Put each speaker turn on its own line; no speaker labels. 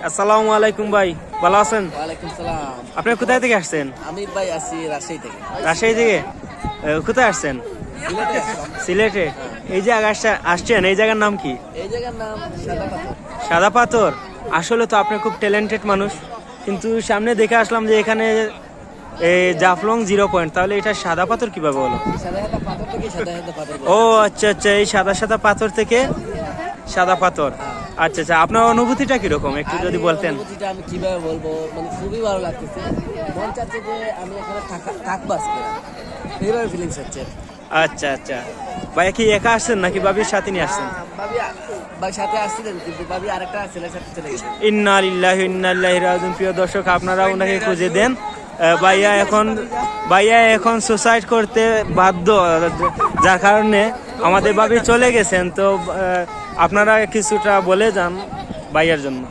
আসসালামু আলাইকুম ভাই, ভালো আছেন?
ওয়ালাইকুম সালাম।
আপনি কোথায় থেকে আসছেন?
আমি ভাই আছি রাজশাহী থেকে।
রাজশাহী থেকে? কোথায় আসছেন?
সিলেটে আসলাম।
সিলেটে? এই যে আসছেন, এই জায়গার নাম কি?
এই জায়গার নাম সাদা পাথর।
সাদা পাথর? আসলে তো আপনি খুব ট্যালেন্টেড মানুষ, কিন্তু সামনে দেখে আসলাম যে এখানে জাফলং 0 পয়েন্ট, তাহলে এটা সাদা পাথর কিভাবে হলো?
সাদা সাদা পাথর থেকে সাদা সাদা পাথর।
ও আচ্ছা আচ্ছা, এই সাদা সাদা পাথর থেকে সাদা পাথর। আচ্ছা আচ্ছা, আপনার অনুভূতিটা কিরকম একটু যদি বলতেন?
অনুভূতিটা আমি কিভাবে বলবো, মানে খুবই ভালো লাগতেছে। মন চাচ্ছে যে আমি এখানে থাকবো আজকে, এইভাবে ফিলিংস হচ্ছে।
আচ্ছা আচ্ছা, ভাইয়া কি একা আসছেন নাকি ভাবির সাথে নিয়ে আসছেন?
ভাবি ভাই সাথে আসছিলেন, কিন্তু ভাবি আরেকটা ছেলের সাথে চলে গেছে।
ইন্না লিল্লাহি ওয়া ইন্না ইলাইহি রাজিউন। প্রিয় দর্শক, আপনারা ওনাকে খুঁজে দেন। ভাইয়া এখন সুসাইড করতে বাধ্য, যার কারণে আমাদের ভাবি চলে গেছেন। তো আপনারা কিছুটা বলে যান ভাইয়ার জন্য।